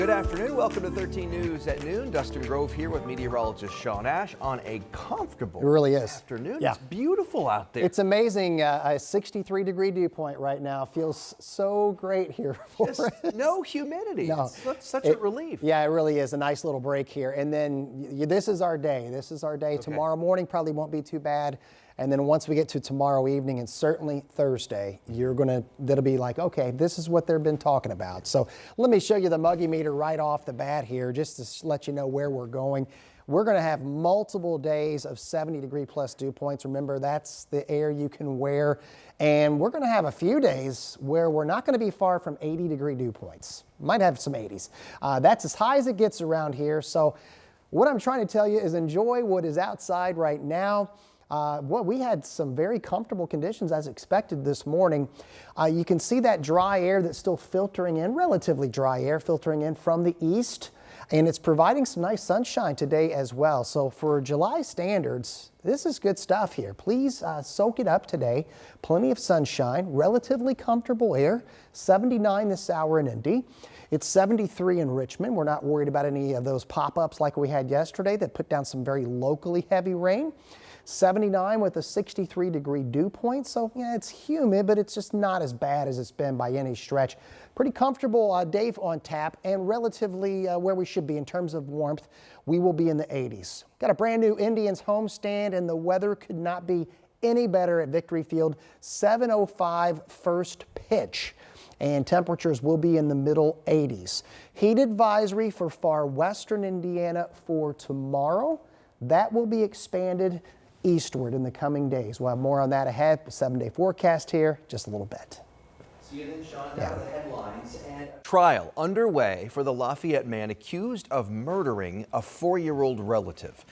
Good afternoon. Welcome to 13 News at noon. Dustin Grove here with meteorologist Sean Ash on a comfortable It really is. afternoon. Yeah. It's beautiful out there. It's amazing. A 63-degree dew point right now feels so great here for Just us. no humidity. No. It's such a relief. Yeah, it really is a nice little break here. And then this is our day. This is our day. Okay. Tomorrow morning probably won't be too bad. And then once we get to tomorrow evening and certainly Thursday, that'll be like, okay, this is what they've been talking about. So let me show you the muggy meter right off the bat here, just to let you know where we're going. We're going to have multiple days of 70-degree plus dew points. Remember, that's the air you can wear. And we're going to have a few days where we're not going to be far from 80-degree dew points. Might have some 80s. That's as high as it gets around here. So what I'm trying to tell you is enjoy what is outside right now. We had some very comfortable conditions as expected this morning. You can see that dry air that's still filtering in, relatively dry air filtering in from the east, and it's providing some nice sunshine today as well. So for July standards, this is good stuff here. Please soak it up today. Plenty of sunshine, relatively comfortable air, 79 this hour in Indy. It's 73 in Richmond. We're not worried about any of those pop-ups like we had yesterday that put down some very locally heavy rain. 79 with a 63-degree dew point. So yeah, it's humid, but it's just not as bad as it's been by any stretch. Pretty comfortable day on tap and relatively where we should be in terms of warmth. We will be in the 80s. Got a brand new Indians homestand and the weather could not be any better at Victory Field. 7:05 first pitch. And temperatures will be in the middle 80s. Heat advisory for far western Indiana for tomorrow. That will be expanded eastward in the coming days. We'll have more on that ahead. 7-day forecast here, just a little bit. See you then, Sean. Now the headlines. Trial underway for the Lafayette man accused of murdering a 4-year-old relative.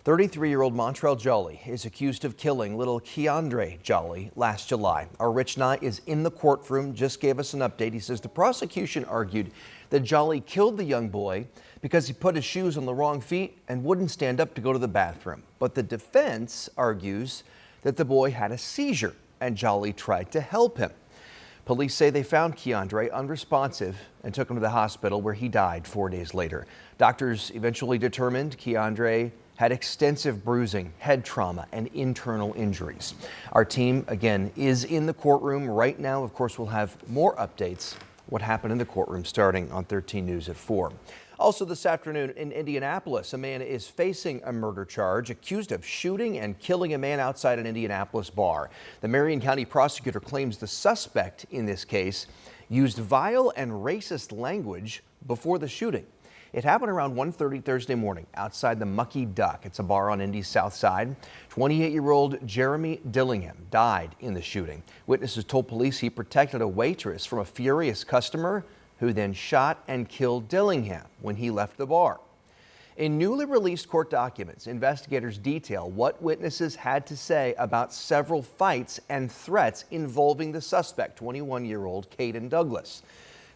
33-year-old Montreal Jolly is accused of killing little Keandre Jolly last July. Our Rich Nye is in the courtroom, just gave us an update. He says the prosecution argued that Jolly killed the young boy because he put his shoes on the wrong feet and wouldn't stand up to go to the bathroom. But the defense argues that the boy had a seizure and Jolly tried to help him. Police say they found Keandre unresponsive and took him to the hospital where he died 4 days later. Doctors eventually determined Keandre had extensive bruising, head trauma, and internal injuries. Our team, again, is in the courtroom right now. Of course, we'll have more updates, what happened in the courtroom starting on 13 News at 4. Also this afternoon in Indianapolis, a man is facing a murder charge accused of shooting and killing a man outside an Indianapolis bar. The Marion County prosecutor claims the suspect in this case used vile and racist language before the shooting. It happened around 1:30 Thursday morning outside the Mucky Duck. It's a bar on Indy's south side. 28-year-old Jeremy Dillingham died in the shooting. Witnesses told police he protected a waitress from a furious customer who then shot and killed Dillingham when he left the bar. In newly released court documents, investigators detail what witnesses had to say about several fights and threats involving the suspect, 21-year-old Kaden Douglas.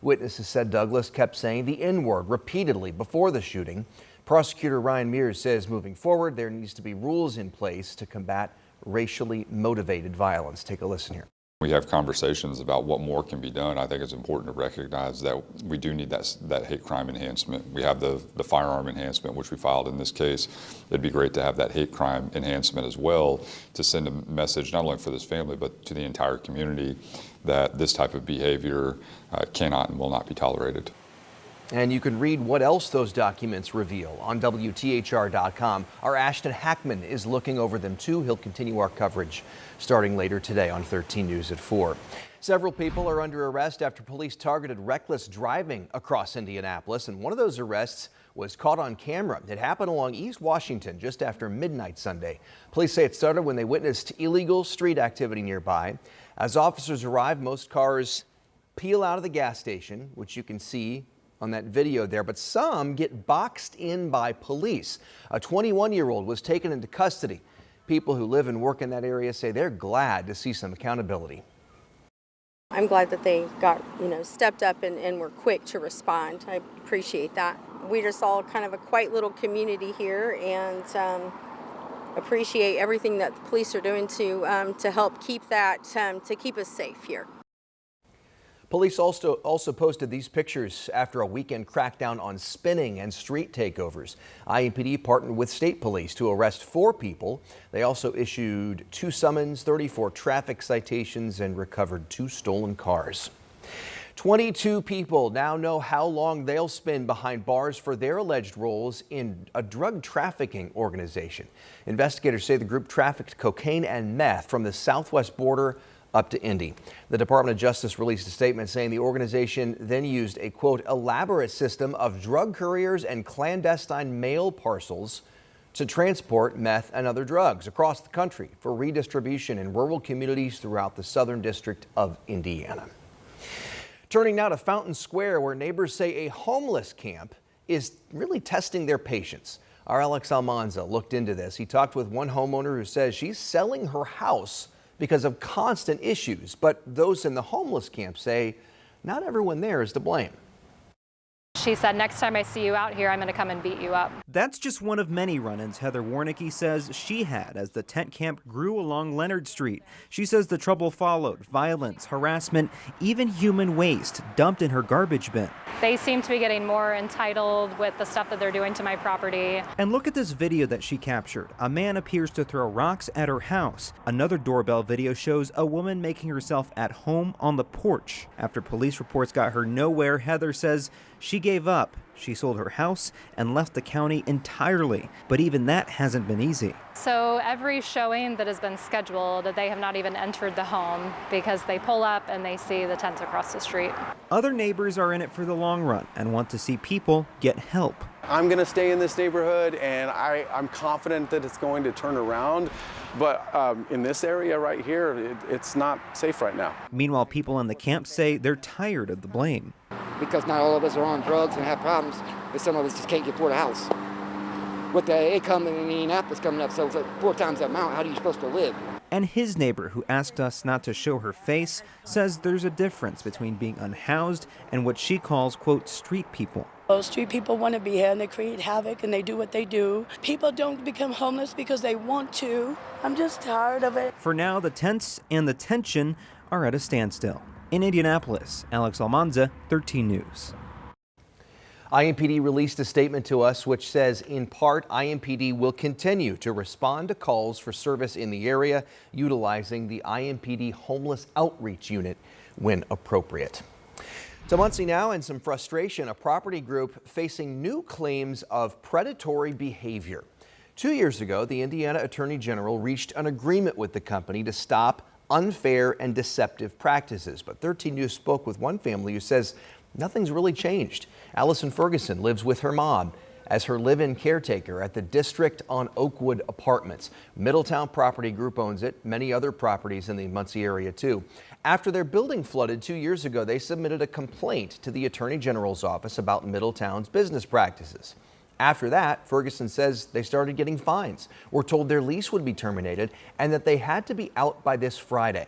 Witnesses said Douglas kept saying the N-word repeatedly before the shooting. Prosecutor Ryan Mears says moving forward, there needs to be rules in place to combat racially motivated violence. Take a listen here. We have conversations about what more can be done. I think it's important to recognize that we do need that hate crime enhancement. We have the firearm enhancement, which we filed in this case. It'd be great to have that hate crime enhancement as well to send a message not only for this family but to the entire community that this type of behavior cannot and will not be tolerated. And you can read what else those documents reveal on WTHR.com. Our Ashton Hackman is looking over them too. He'll continue our coverage starting later today on 13 News at 4. Several people are under arrest after police targeted reckless driving across Indianapolis, and one of those arrests was caught on camera. It happened along East Washington just after midnight Sunday. Police say it started when they witnessed illegal street activity nearby. As officers arrived, most cars peel out of the gas station, which you can see on that video there, but some get boxed in by police. A 21-year-old was taken into custody. People who live and work in that area say they're glad to see some accountability. I'm glad that they got, stepped up and were quick to respond. I appreciate that. We just all kind of a quiet little community here and appreciate everything that the police are doing to help keep that, to keep us safe here. Police also posted these pictures after a weekend crackdown on spinning and street takeovers. IMPD partnered with state police to arrest 4 people. They also issued 2 summons, 34 traffic citations, and recovered 2 stolen cars. 22 people now know how long they'll spend behind bars for their alleged roles in a drug trafficking organization. Investigators say the group trafficked cocaine and meth from the southwest border up to Indy. The Department of Justice released a statement saying the organization then used a, quote, elaborate system of drug couriers and clandestine mail parcels to transport meth and other drugs across the country for redistribution in rural communities throughout the Southern District of Indiana. Turning now to Fountain Square, where neighbors say a homeless camp is really testing their patience. Our Alex Almanza looked into this. He talked with one homeowner who says she's selling her house because of constant issues, but those in the homeless camp say not everyone there is to blame. She said, next time I see you out here, I'm going to come and beat you up. That's just one of many run-ins Heather Warnicki says she had as the tent camp grew along Leonard Street. She says the trouble followed violence, harassment, even human waste dumped in her garbage bin. They seem to be getting more entitled with the stuff that they're doing to my property. And look at this video that she captured. A man appears to throw rocks at her house. Another doorbell video shows a woman making herself at home on the porch. After police reports got her nowhere, Heather says she gave up. She sold her house and left the county entirely. But even that hasn't been easy. So every showing that has been scheduled, they have not even entered the home because they pull up and they see the tents across the street. Other neighbors are in it for the long run and want to see people get help. I'm going to stay in this neighborhood, and I'm confident that it's going to turn around. But in this area right here, it's not safe right now. Meanwhile, people in the camp say they're tired of the blame. Because not all of us are on drugs and have problems, but some of us just can't get toward the house. With the income in Indianapolis coming up, so it's like 4 times that amount, how are you supposed to live? And his neighbor, who asked us not to show her face, says there's a difference between being unhoused and what she calls, quote, street people. Those street people want to be here and they create havoc and they do what they do. People don't become homeless because they want to. I'm just tired of it. For now, the tents and the tension are at a standstill. In Indianapolis, Alex Almanza, 13 News. IMPD released a statement to us which says, in part, IMPD will continue to respond to calls for service in the area, utilizing the IMPD Homeless Outreach Unit when appropriate. To Muncie now, and some frustration, a property group facing new claims of predatory behavior. 2 years ago, the Indiana Attorney General reached an agreement with the company to stop unfair and deceptive practices. But 13 News spoke with one family who says nothing's really changed. Allison Ferguson lives with her mom as her live-in caretaker at the District on Oakwood Apartments. Middletown Property Group owns it, many other properties in the Muncie area too. After their building flooded 2 years ago, they submitted a complaint to the Attorney General's office about Middletown's business practices. After that, Ferguson says they started getting fines, were told their lease would be terminated, and that they had to be out by this Friday.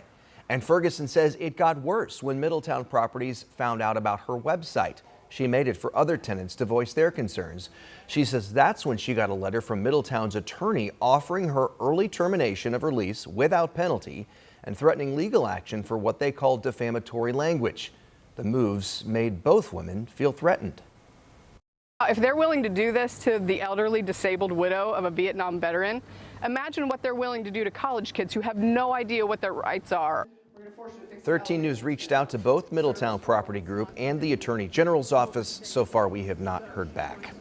And Ferguson says it got worse when Middletown Properties found out about her website. She made it for other tenants to voice their concerns. She says that's when she got a letter from Middletown's attorney offering her early termination of her lease without penalty and threatening legal action for what they called defamatory language. The moves made both women feel threatened. If they're willing to do this to the elderly disabled widow of a Vietnam veteran, imagine what they're willing to do to college kids who have no idea what their rights are. 13 News reached out to both Middletown Property Group and the Attorney General's office. So far, we have not heard back.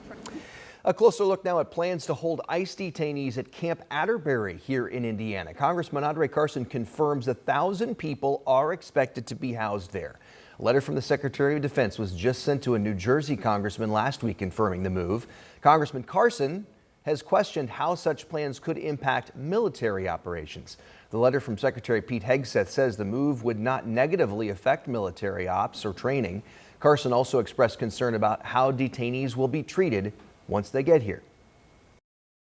A closer look now at plans to hold ICE detainees at Camp Adterbury here in Indiana. Congressman Andre Carson confirms 1,000 people are expected to be housed there. A letter from the Secretary of Defense was just sent to a New Jersey congressman last week confirming the move. Congressman Carson has questioned how such plans could impact military operations. The letter from Secretary Pete Hegseth says the move would not negatively affect military ops or training. Carson also expressed concern about how detainees will be treated once they get here.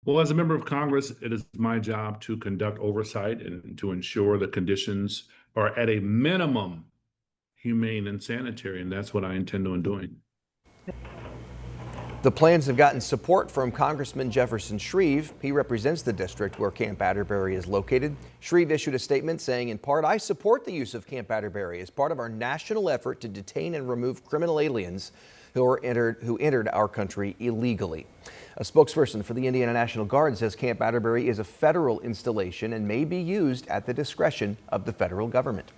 Well, as a member of Congress, it is my job to conduct oversight and to ensure the conditions are at a minimum humane and sanitary, and that's what I intend on doing. The plans have gotten support from Congressman Jefferson Shreve. He represents the district where Camp Adterbury is located. Shreve issued a statement saying, in part, I support the use of Camp Adterbury as part of our national effort to detain and remove criminal aliens who entered our country illegally. A spokesperson for the Indiana National Guard says Camp Adterbury is a federal installation and may be used at the discretion of the federal government.